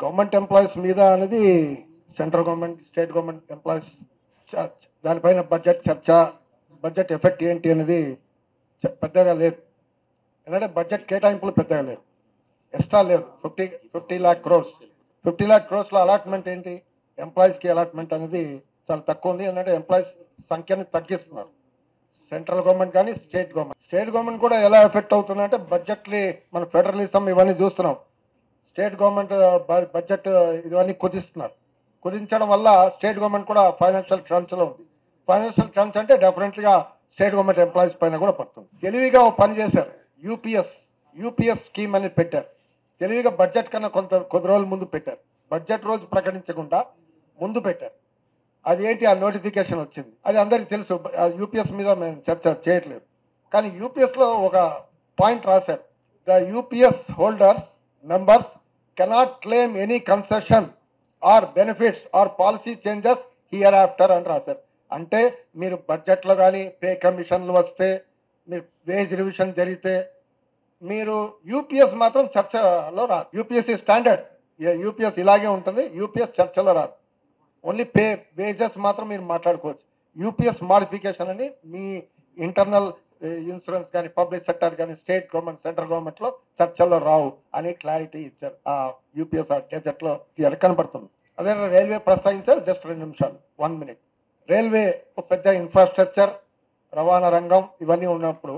Government employees మీద అనేది central government, state government employees దానిపైన బడ్జెట్ చర్చ, బడ్జెట్ ఎఫెక్ట్ ఏంటి అనేది పెద్దగా లేదు. ఎందుకంటే బడ్జెట్ కేటాయింపులు పెద్దగా లేవు, ఎక్స్ట్రా లేదు. 50 lakh crores 50 lakh crores లో అలాట్మెంట్ ఏంటి, ఎంప్లాయీస్కి అలాట్మెంట్ అనేది చాలా తక్కువ ఉంది. ఎందుకంటే ఎంప్లాయీస్ సంఖ్యని తగ్గిస్తున్నారు సెంట్రల్ గవర్నమెంట్ కానీ స్టేట్ గవర్నమెంట్ కూడా ఎలా ఎఫెక్ట్ అవుతుందంటే బడ్జెట్లీ మన ఫెడరలిజం ఇవన్నీ చూస్తున్నాం. స్టేట్ గవర్నమెంట్ బడ్జెట్ ఇవన్నీ కుదించడం వల్ల స్టేట్ గవర్నమెంట్ కూడా ఫైనాన్షియల్ క్రంచ్లో ఉంది. ఫైనాన్షియల్ క్రంచ్ అంటే డెఫినెట్గా స్టేట్ గవర్నమెంట్ ఎంప్లాయీస్ పైన కూడా పడుతుంది. తెలివిగా పని చేశారు. యూపీఎస్ స్కీమ్ అని పెట్టారు. తెలివిగా బడ్జెట్ కన్నా కొద్ది రోజుల ముందు పెట్టారు. బడ్జెట్ రోజు ప్రకటించకుండా ముందు పెట్టారు. అది ఏంటి, ఆ నోటిఫికేషన్ వచ్చింది. అది అందరికీ తెలుసు. యూపీఎస్ మీద మేము చర్చ చేయట్లేదు. కానీ యూపీఎస్లో ఒక పాయింట్ రాశారు, the UPS holders members cannot claim any concession or benefits or policy changes hereafter అని రాశారు. అంటే మీరు బడ్జెట్లో కానీ పే కమిషన్లు వస్తే, మీరు వేజ్ రివిజన్ జరిగితే మీరు యూపీఎస్ మాత్రం చర్చలో రాదు. యూపీఎస్ స్టాండర్డ్, యూపీఎస్ ఇలాగే ఉంటుంది. యూపీఎస్ చర్చలో రాదు. ఓన్లీ వేజెస్ మాత్రం మీరు మాట్లాడుకోవచ్చు. యూపీఎస్ మాడిఫికేషన్ అని మీ ఇంటర్నల్ ఇన్సూరెన్స్ కానీ పబ్లిక్ సెక్టర్ కానీ స్టేట్ గవర్నమెంట్ సెంట్రల్ గవర్నమెంట్లో చర్చల్లో రావు అని క్లారిటీ ఇచ్చారు. ఆ యూపీఎస్ గెజెట్లో కనపడుతుంది. అదే రైల్వే ప్రస్తావించారు. జస్ట్ 2 నిమిషాలు, 1 minute. రైల్వే ఒక పెద్ద ఇన్ఫ్రాస్ట్రక్చర్, రవాణా రంగం ఇవన్నీ ఉన్నప్పుడు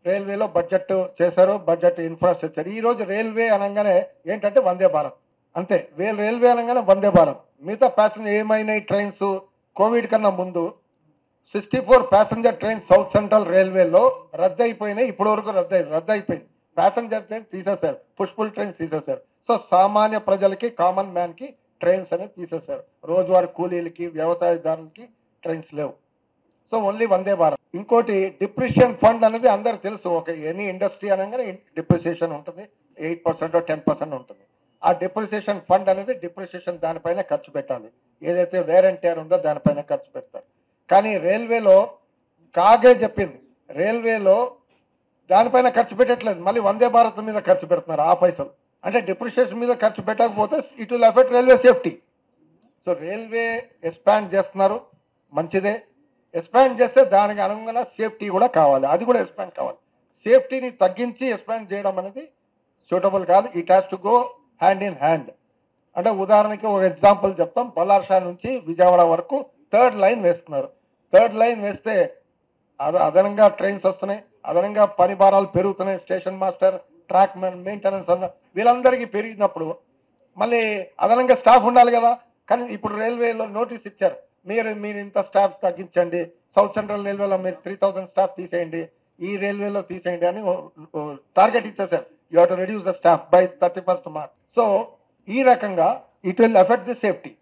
రైల్వేలో బడ్జెట్ చేశారు. Budget infrastructure. ఈ రోజు రైల్వే అనగానే ఏంటంటే వందే భారత్ అంతే. రైల్వే అనగానే వందే భారత్. మిగతా ప్యాసింజర్ ఏమైనా ట్రైన్స్ కోవిడ్ కన్నా ముందు 64 ప్యాసింజర్ ట్రైన్స్ సౌత్ సెంట్రల్ రైల్వేలో రద్దు అయిపోయినాయి. ఇప్పటి వరకు రద్దు అయిపోయింది. ప్యాసింజర్ ట్రైన్స్ తీసేశారు, పుష్పుల్ ట్రైన్స్ తీసేశారు. సో సామాన్య ప్రజలకి, కామన్ మ్యాన్ కి ట్రైన్స్ అనేది తీసేశారు. రోజువారీ కూలీలకి, వ్యవసాయదారులకి ట్రైన్స్ లేవు. So only Vande Bharat. ఇంకోటి డిప్రిషియేషన్ ఫండ్ అనేది అందరు తెలుసు. ఒక ఎనీ ఇండస్ట్రీ అనగానే డిప్రిసియేషన్ ఉంటుంది. 8% 10% ఉంటుంది. ఆ డిప్రిసియేషన్ ఫండ్ అనేది డిప్రిసియేషన్ దానిపైన ఖర్చు పెట్టాలి. ఏదైతే వేర్ అండ్ టేర్ ఉందో దానిపైన ఖర్చు పెడతారు. కానీ రైల్వేలో కాగే చెప్పింది, రైల్వేలో దానిపైన ఖర్చు పెట్టట్లేదు, మళ్ళీ వందే భారత్ మీద ఖర్చు పెడుతున్నారు ఆ పైసలు. అంటే డిప్రిసియేషన్ మీద ఖర్చు పెట్టకపోతే it will effect railway safety. So railway expand చేస్తున్నారు, మంచిదే. ఎక్స్పాండ్ చేస్తే దానికి అనుగుణంగా సేఫ్టీ కూడా కావాలి, అది కూడా ఎక్స్పాండ్ కావాలి. సేఫ్టీని తగ్గించి ఎక్స్పాండ్ చేయడం అనేది సూటబుల్ కాదు. It has to go hand in hand. అంటే ఉదాహరణకి ఒక ఎగ్జాంపుల్ చెప్తాం. బల్లార్షా నుంచి విజయవాడ వరకు 3rd లైన్ వేస్తున్నారు. 3rd లైన్ వేస్తే అదనంగా ట్రైన్స్ వస్తున్నాయి, అదనంగా పని భారాలు పెరుగుతున్నాయి. స్టేషన్ మాస్టర్, ట్రాక్ మెయింటెనెన్స్ అన్న వీళ్ళందరికీ పెరిగినప్పుడు మళ్ళీ అదనంగా స్టాఫ్ ఉండాలి కదా. కానీ ఇప్పుడు రైల్వేలో నోటీస్ ఇచ్చారు, మీరు ఇంత స్టాఫ్ తగ్గించండి, సౌత్ సెంట్రల్ రైల్వేలో మీరు 3000 స్టాఫ్ తీసేయండి, ఈ రైల్వేలో తీసేయండి అని టార్గెట్ ఇచ్చేసారు. You have to reduce the staff by 31st March. So ఈ రకంగా it will effect the safety.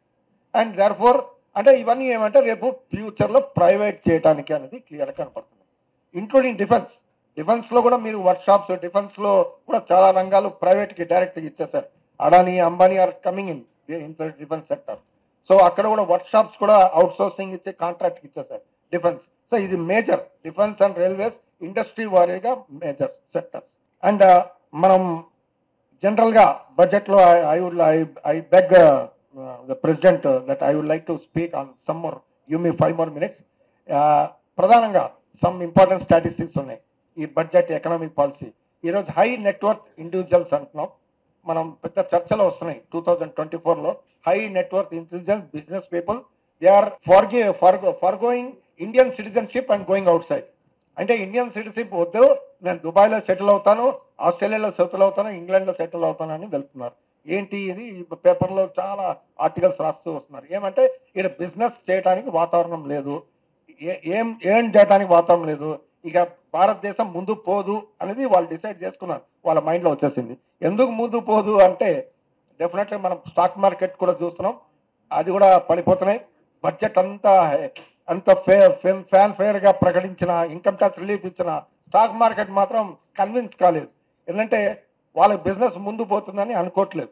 And therefore అంటే ఇవన్నీ ఏమంటే రేపు ఫ్యూచర్లో ప్రైవేట్ చేయడానికి అనేది క్లియర్గా కనపడుతుంది. ఇంక్లూడింగ్ డిఫెన్స్లో కూడా మీరు వర్క్షాప్స్, డిఫెన్స్లో కూడా చాలా రంగాలు ప్రైవేట్కి డైరెక్ట్గా ఇచ్చేసారు. Adani, Ambani are coming in defence sector. So అక్కడ కూడా వర్క్షాప్స్ కూడా అవుట్ సోర్సింగ్ ఇచ్చే కాంట్రాక్ట్ ఇచ్చేసారు డిఫెన్స్. సో ఇది major defence and railways industry వారీగా మేజర్ సెక్టర్. అండ్ మనం జనరల్గా బడ్జెట్లో I beg the president that I would like to speak on some more, give me 5 more minutes. ప్రధానంగా some important statistics ఉన్నాయి ఈ budget economic policy. ఈరోజు high net worth individuals అంటున్నాం, మనం పెద్ద చర్చలో వస్తున్నాయి. 2024లో high net worth intelligence business people they are forgoing Indian citizenship and going outside. అంటే ఇండియన్ సిటిజన్షిప్ వద్దు, నేను దుబాయ్లో సెటిల్ అవుతాను, ఆస్ట్రేలియాలో సెటిల్ అవుతాను, ఇంగ్లాండ్లో సెటిల్ అవుతాను అని వెళ్తున్నారు. ఏంటి ఇది, పేపర్లో చాలా ఆర్టికల్స్ రాస్తూ వస్తున్నారు. ఏమంటే ఇక్కడ బిజినెస్ చేయడానికి వాతావరణం లేదు, ఏం చేయడానికి వాతావరణం లేదు, ఇక భారతదేశం ముందు పోదు అనేది వాళ్ళు డిసైడ్ చేసుకున్నారు, వాళ్ళ మైండ్లో వచ్చేసింది. ఎందుకు ముందు పోదు అంటే డెఫినెట్గా మనం స్టాక్ మార్కెట్ కూడా చూస్తున్నాం, అది కూడా పడిపోతున్నాయి. బడ్జెట్ అంత ఫ్యాన్ ఫేర్గా ప్రకటించిన, ఇన్కమ్ ట్యాక్స్ రిలీఫ్ ఇచ్చిన స్టాక్ మార్కెట్ మాత్రం కన్విన్స్ కాలేదు. ఎందుకంటే వాళ్ళకి బిజినెస్ ముందు పోతుందని అనుకోవట్లేదు.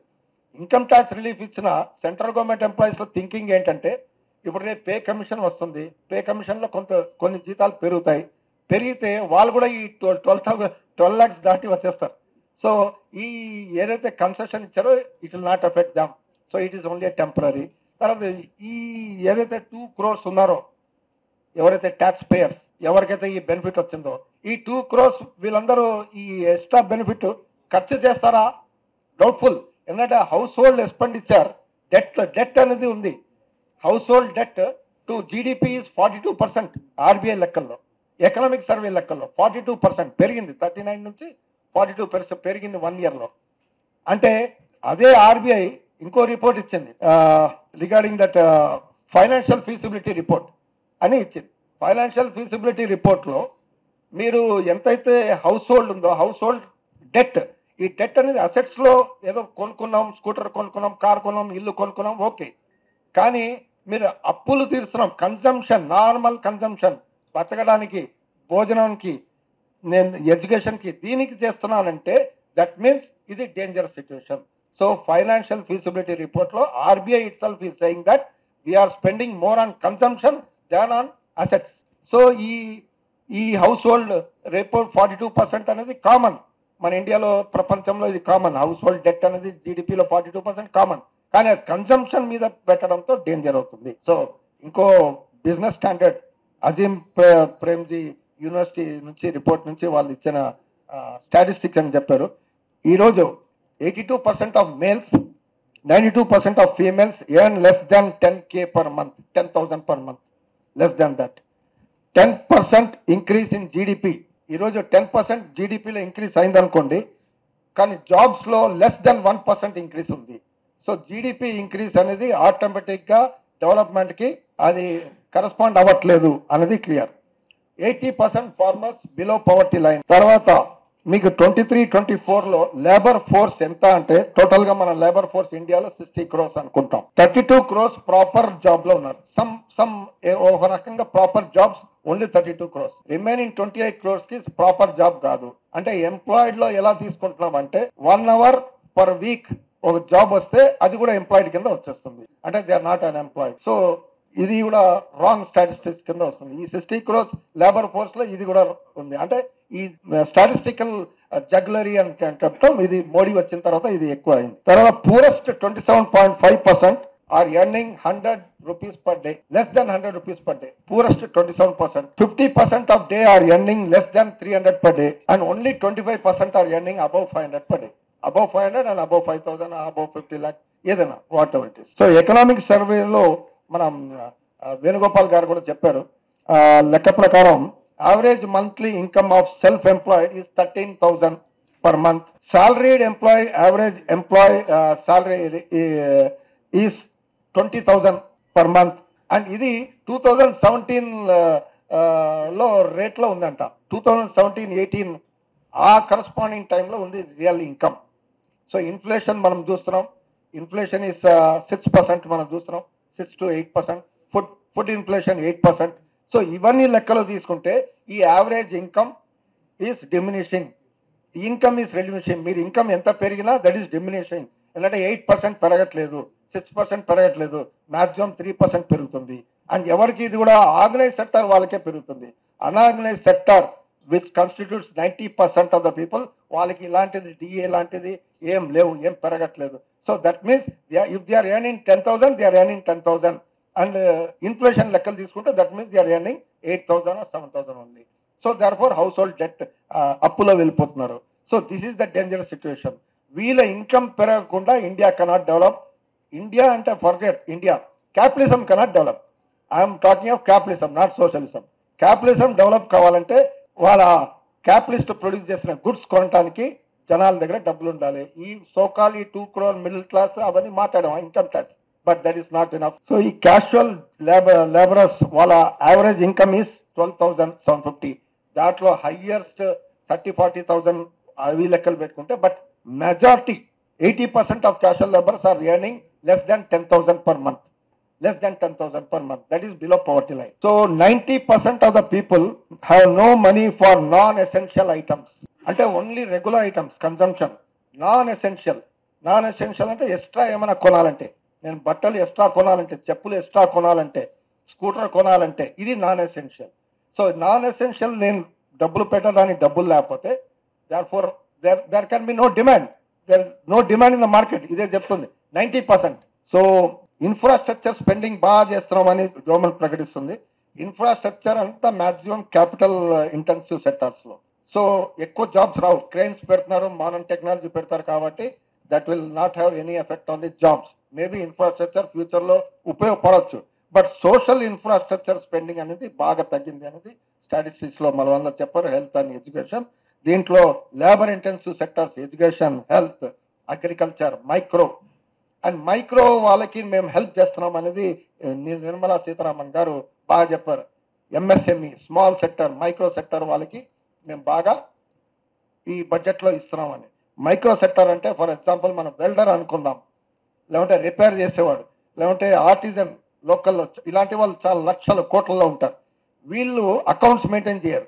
ఇన్కమ్ ట్యాక్స్ రిలీఫ్ ఇచ్చిన సెంట్రల్ గవర్నమెంట్ ఎంప్లాయీస్లో థింకింగ్ ఏంటంటే ఇప్పుడు రేపు పే కమిషన్ వస్తుంది, పే కమిషన్లో కొన్ని జీతాలు పెరిగితే వాళ్ళు కూడా ఈ 12 lakhs దాటి వచ్చేస్తారు. సో ఈ ఏదైతే కన్సెషన్ ఇచ్చారో it will not affect them. So it is only temporary. తర్వాత ఈ ఏదైతే 2 crores ఉన్నారో, ఎవరైతే ట్యాక్స్ పేయర్స్, ఎవరికైతే ఈ బెనిఫిట్ వచ్చిందో, ఈ 2 crores వీళ్ళందరూ ఈ ఎక్స్ట్రా బెనిఫిట్ ఖర్చు చేస్తారా? డౌట్ఫుల్. ఎందుకంటే హౌస్ హోల్డ్ ఎక్స్పెండిచర్ డెట్ అనేది ఉంది. House hold debt to GDP is 42% RBI లెక్కల్లో, ఎకనామిక్ సర్వే లెక్కల్లో 42% పెరిగింది. 39 నుంచి 42% పెరిగింది 1 year లో. అంటే అదే ఆర్బీఐ ఇంకో రిపోర్ట్ ఇచ్చింది regarding that financial feasibility report అని ఇచ్చింది. ఫైనాన్షియల్ ఫీజిబిలిటీ రిపోర్ట్లో మీరు ఎంతైతే హౌస్ హోల్డ్ ఉందో, హౌస్ హోల్డ్ డెట్, ఈ డెట్ అనేది అసెట్స్ లో ఏదో కొనుక్కున్నాం, స్కూటర్ కొనుక్కున్నాం, కార్ కొన్నాం, ఇల్లు కొనుక్కున్నాం, ఓకే. కానీ మీరు అప్పులు తీరుస్తున్నాం, కన్జంప్షన్, నార్మల్ కన్జంప్షన్, బతకడానికి, భోజనానికి, నేను ఎడ్యుకేషన్కి, దీనికి చేస్తున్నానంటే దట్ మీన్స్ ఇది dangerous situation. So financial feasibility రిపోర్ట్లో RBI itself is saying that we're spending more on consumption than on assets. So ఈ హౌస్ హోల్డ్ రిపోర్ట్ 42% అనేది కామన్ మన ఇండియాలో, ప్రపంచంలో ఇది కామన్. హౌస్ హోల్డ్ డెట్ అనేది జీడిపిలో 42% కామన్. కానీ అది కన్జంప్షన్ మీద పెట్టడంతో డేంజర్ అవుతుంది. సో ఇంకో business standard Azeem Premji university నుంచి రిపోర్ట్ నుంచి వాళ్ళు ఇచ్చిన స్టాటిస్టిక్స్ అని చెప్పారు. ఈరోజు 82% of males, 92% of females earn less than 10K per month, 10,000 per month, less than that. 10% increase in GDP. ఈరోజు 10% జీడిపిలో ఇంక్రీజ్ అయిందనుకోండి, కానీ జాబ్స్లో లెస్ దాన్ 1% ఇంక్రీజ్ ఉంది. సో జీడిపి ఇంక్రీజ్ అనేది ఆటోమేటిక్గా డెవలప్మెంట్కి అది కరెస్పాండ్ అవ్వట్లేదు అనేది clear. 80% farmers below poverty line. తర్వాత మీకు 23-24లో లేబర్ ఫోర్స్ ఎంత అంటే, టోటల్ గా మన లేబర్ ఫోర్స్ ఇండియాలో 60 crores అనుకుంటాం. 32 crores ప్రాపర్ జాబ్ లో ఉన్నారు. సమ్ ఒక రకంగా proper jobs only 32 crores. Remaining 28 crores కి ప్రాపర్ జాబ్ కాదు. అంటే ఎంప్లాయిడ్ లో ఎలా తీసుకుంటున్నాం అంటే 1 hour per week ఒక జాబ్ వస్తే అది కూడా ఎంప్లాయిడ్ కింద వచ్చేస్తుంది. అంటే they are not unemployed. So ఇది కూడా రాంగ్ స్టాటిస్టిక్స్ కింద వస్తుంది. ఈ 60 crores లేబర్ ఫోర్స్ లో ఇది కూడా ఉంది. అంటే ఈ స్టాటిస్టికల్ జగ్లరీ అని చెప్తాం. ఇది మోడీ వచ్చిన తర్వాత ఇది ఎక్కువ అయింది. తర్వాత poorest 27.5% are earning 100 rupees per day, less than 100 rupees per day. Poorest 27%. 50% of day are earning less than 300 per day, and only 25% are earning above 500 per day. Above 500 and above 5,000, above 50 lakh, ఏదైనా what ever it is. So economic సర్వేలో మనం వేణుగోపాల్ గారు కూడా చెప్పారు, లెక్క ప్రకారం average monthly income of self employed is 13,000 per month. Salaried employee average employee salary is 20,000 per month. And ఇది 2017 లో రేట్లో ఉందంట. 2017-18 ఆ కరస్పాండింగ్ టైంలో ఉంది రియల్ ఇన్కమ్. సో ఇన్ఫ్లేషన్ మనం చూస్తున్నాం, ఇన్ఫ్లేషన్ ఇస్ 6% మనం చూస్తున్నాం, 6 to 8%. Food inflation 8%. సో ఇవన్నీ లెక్కలో తీసుకుంటే ఈ average income is diminishing, income is reducing. మీరు ఇన్కమ్ ఎంత పెరిగినా దట్ ఈస్ డిమినిషింగ్. ఎందుకంటే 8% పెరగట్లేదు, 6% పెరగట్లేదు, మాక్సిమం 3% పెరుగుతుంది. అండ్ ఎవరికి ఇది కూడా ఆర్గనైజ్ సెక్టర్ వాళ్ళకే పెరుగుతుంది. Unorganise sector which constitutes 90% of the people, వాళ్ళకి ఇలాంటిది డిఏ లాంటిది ఏం లేవు, ఏం పెరగట్లేదు. So that means if they are earning 10,000 they are earning 10,000. And inflation లెక్కలు తీసుకుంటే that means they are earning 8,000 or 7,000 only. So therefore household debt అప్పులో వెళ్ళిపోతున్నారు. So this is the dangerous situation. వీళ్ళ income పెరగకుండా India cannot develop. India అంటే forget India, capitalism cannot develop. I'm talking of capitalism, not socialism. Capitalism develop కావాలంటే వాళ్ళ capitalist produce చేసిన goods కొనడానికి జనాల దగ్గర డబ్బులు ఉండాలి. ఈ సోకాల్ ఈ 2 crore మిడిల్ క్లాస్ అవన్నీ మాట్లాడాం, income tax, but that is not enough. So ఈ క్యాజువల్ లేబరర్స్ వాళ్ళ యావరేజ్ ఇన్కమ్ ఈస్ 12,750. దాంట్లో హైయెస్ట్ 30,000-40,000 అవి లెక్కలు పెట్టుకుంటే, but majority 80% of casual labours are earning less than 10,000 per month. Less than 10,000 per month. That is below poverty line. So 90% of the people have no money for non-essential items. అంటే only regular items consumption. Non essential అంటే extra ఏమైనా కొనాలంటే, నేను బట్టలు extra కొనాలంటే, చెప్పులు extra కొనాలంటే, scooter కొనాలంటే, ఇది non essential. So non essential నేను డబ్బులు పెట్టడానికి డబ్బులు లేకపోతే, therefore there can be no demand. There is no demand in the market. ఇదే చెప్తుంది 90%. సో ఇన్ఫ్రాస్ట్రక్చర్ స్పెండింగ్ బాగా చేస్తున్నామని గవర్నమెంట్ ప్రకటిస్తుంది. ఇన్ఫ్రాస్ట్రక్చర్ అంతా మాక్సిమం క్యాపిటల్ ఇంటెన్సివ్ సెక్టార్స్ లో. సో ఎక్కువ జాబ్స్ రావు. క్రెయిన్స్ పెడుతున్నారు, మోడర్న్ టెక్నాలజీ పెడతారు కాబట్టి that will not have any effect on the jobs. Maybe infrastructure future లో ఉపయోగపడవచ్చు, బట్ సోషల్ ఇన్ఫ్రాస్ట్రక్చర్ స్పెండింగ్ అనేది బాగా తగ్గింది అనేది స్టాటిస్టిక్స్ లో మన వల్ల చెప్పారు. హెల్త్ అండ్ ఎడ్యుకేషన్, దీంట్లో labour intensive sectors education, health, agriculture, micro వాళ్ళకి మేము హెల్ప్ చేస్తున్నాం అనేది నిర్మలా సీతారామన్ గారు బాగా చెప్పారు. MSME, small sector, micro sector వాళ్ళకి మేము బాగా ఈ బడ్జెట్ లో ఇస్తున్నామని. మైక్రో సెక్టర్ అంటే ఫర్ ఎగ్జాంపుల్ మనం వెల్డర్ అనుకుందాం, లేకుంటే రిపేర్ చేసేవాడు, లేకుంటే ఆర్టిజన్ లోకల్లో, ఇలాంటి వాళ్ళు చాలా లక్షల కోట్లలో ఉంటారు. వీళ్ళు అకౌంట్స్ మెయింటైన్ చేయరు.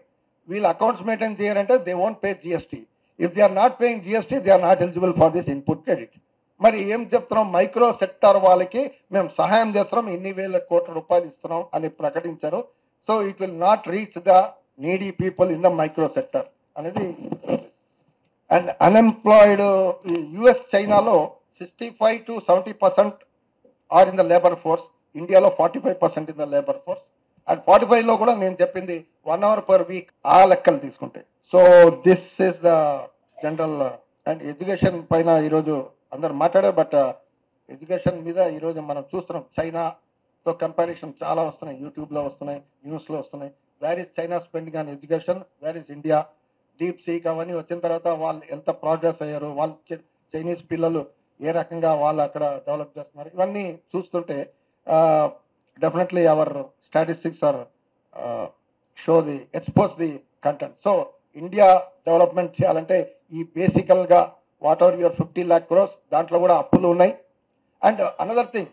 వీళ్ళు అకౌంట్స్ మెయింటైన్ చేయాలంటే they won't pay GST. If they are not paying GST they are not eligible for this input credit. మరి ఏం చెప్తున్నాం, మైక్రో సెక్టార్ వాళ్ళకి మేము సహాయం చేస్తున్నాం, ఇన్ని వేల కోట్ల రూపాయలు ఇస్తున్నాం అని ప్రకటించారు. So it will not reach the needy people in the micro sector అనేది. అండ్ అన్ఎంప్లాయిడ్ యుఎస్, చైనాలో 65 to 70% are in the labour force. ఇండియాలో 45% in the labour force. And 45 లో కూడా నేను చెప్పింది 1 hour per week ఆ లెక్కలు తీసుకుంటే. So this is the general. And education పైన ఈరోజు అందరు మాట్లాడారు, బట్ ఎడ్యుకేషన్ మీద ఈరోజు మనం చూస్తున్నాం చైనాతో కంపారిజన్ చాలా వస్తున్నాయి, యూట్యూబ్లో వస్తున్నాయి, న్యూస్లో వస్తున్నాయి. Where is China spending on education, where is India? Deep seek అవన్నీ వచ్చిన తర్వాత వాళ్ళు ఎంత ప్రోగ్రెస్ అయ్యారు, వాళ్ళు చైనీస్ పిల్లలు ఏ రకంగా వాళ్ళు అక్కడ డెవలప్ చేస్తున్నారు, ఇవన్నీ చూస్తుంటే definitely our statistics are show the expose the content. So India development చేయాలంటే ఈ బేసికల్గా whatever your 50 lakh crores దాంట్లో కూడా అప్పులు ఉన్నాయి. అండ్ అనదర్ థింగ్,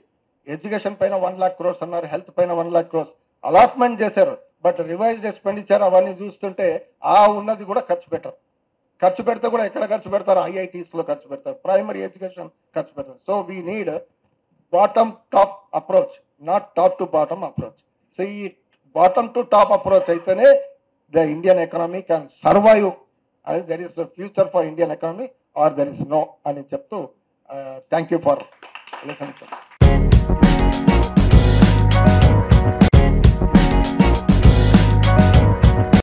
ఎడ్యుకేషన్ పైన 1 lakh crores అన్నారు, హెల్త్ పైన 1 lakh crores అలాట్మెంట్ చేశారు, బట్ రివైజ్డ్ ఎక్స్పెండిచర్ అవన్నీ చూస్తుంటే ఆ ఉన్నది కూడా ఖర్చు పెట్టరు. ఖర్చు పెడితే కూడా ఎక్కడ ఖర్చు పెడతారు? ఐఐటీస్ లో ఖర్చు పెడతారు, ప్రైమరీ ఎడ్యుకేషన్ ఖర్చు పెడతారు. So we need bottom top approach, not top to bottom approach. So ఈ బాటమ్ టు టాప్ అప్రోచ్ అయితేనే the Indian economy can survive. There is future for Indian economy or there is no అని చెప్తూ thank you for listening.